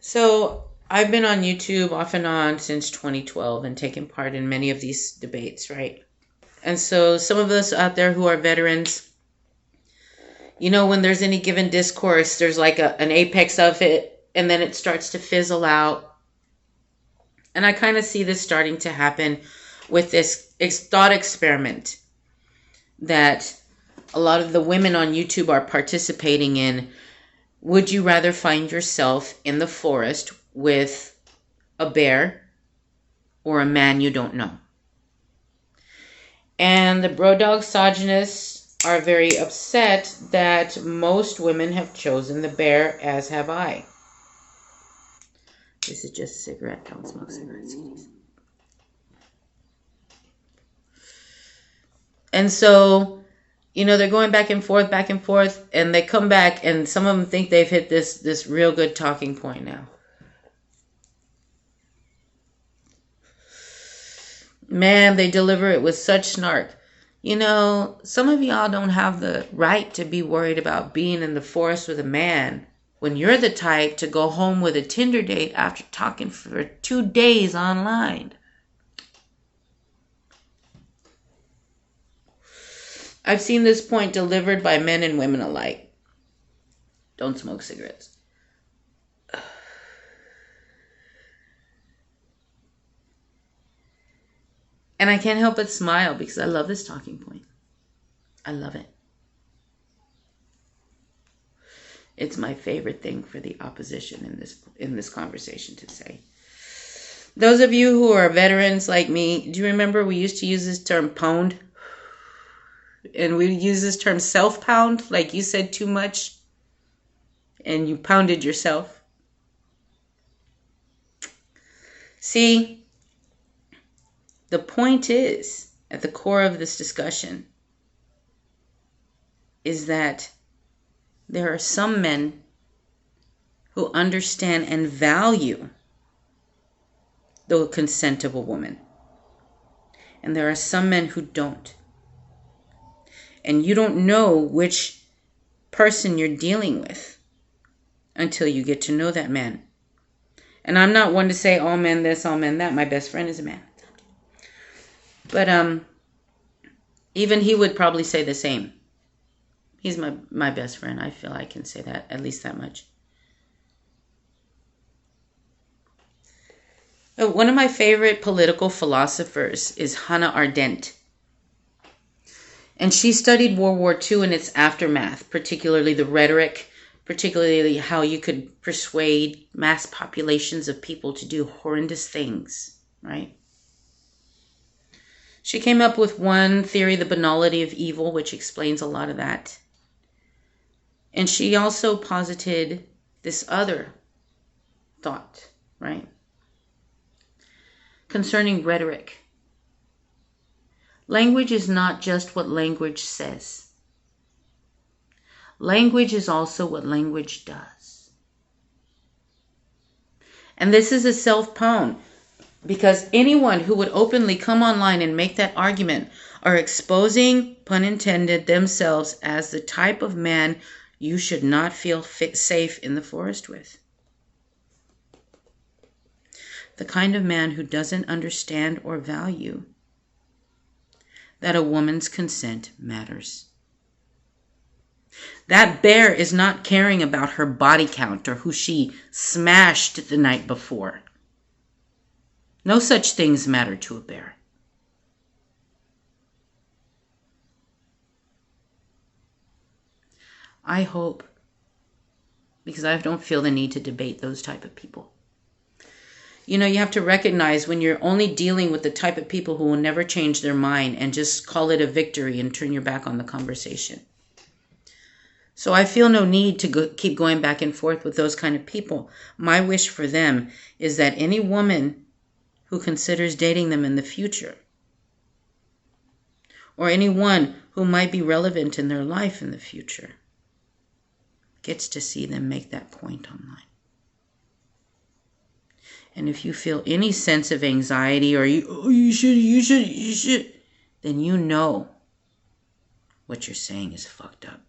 So I've been on YouTube off and on since 2012 and taken part in many of these debates, right? And so some of us out there who are veterans, when there's any given discourse, there's like an apex of it, and then it starts to fizzle out. And I kind of see this starting to happen with this thought experiment that a lot of the women on YouTube are participating in. Would you rather find yourself in the forest with a bear or a man you don't know? And the Brodog misogynists are very upset that most women have chosen the bear, as have I. This is just a cigarette. Don't smoke cigarettes, ladies. And so, they're going back and forth, and they come back, and some of them think they've hit this real good talking point now. Man, they deliver it with such snark. Some of y'all don't have the right to be worried about being in the forest with a man when you're the type to go home with a Tinder date after talking for 2 days online. I've seen this point delivered by men and women alike. Don't smoke cigarettes. And I can't help but smile because I love this talking point. I love it. It's my favorite thing for the opposition in this conversation to say. Those of you who are veterans like me, do you remember we used to use this term pound? And we use this term self-pound, like you said too much and you pounded yourself. See, the point is, at the core of this discussion, is that there are some men who understand and value the consent of a woman. And there are some men who don't. And you don't know which person you're dealing with until you get to know that man. And I'm not one to say all men this, all men that. My best friend is a man. But even he would probably say the same. He's my best friend. I feel I can say that, at least that much. One of my favorite political philosophers is Hannah Arendt. And she studied World War II and its aftermath, particularly the rhetoric, particularly how you could persuade mass populations of people to do horrendous things, right? She came up with one theory, the banality of evil, which explains a lot of that. And she also posited this other thought, right? Concerning rhetoric. Language is not just what language says. Language is also what language does. And this is a self-pound, because anyone who would openly come online and make that argument are exposing, pun intended, themselves as the type of man you should not feel safe in the forest with. The kind of man who doesn't understand or value that a woman's consent matters. That bear is not caring about her body count or who she smashed the night before. No such things matter to a bear. I hope, because I don't feel the need to debate those type of people. You have to recognize when you're only dealing with the type of people who will never change their mind and just call it a victory and turn your back on the conversation. So I feel no need to keep going back and forth with those kind of people. My wish for them is that any woman who considers dating them in the future, or anyone who might be relevant in their life in the future, gets to see them make that point online. And if you feel any sense of anxiety or you should, then you know what you're saying is fucked up.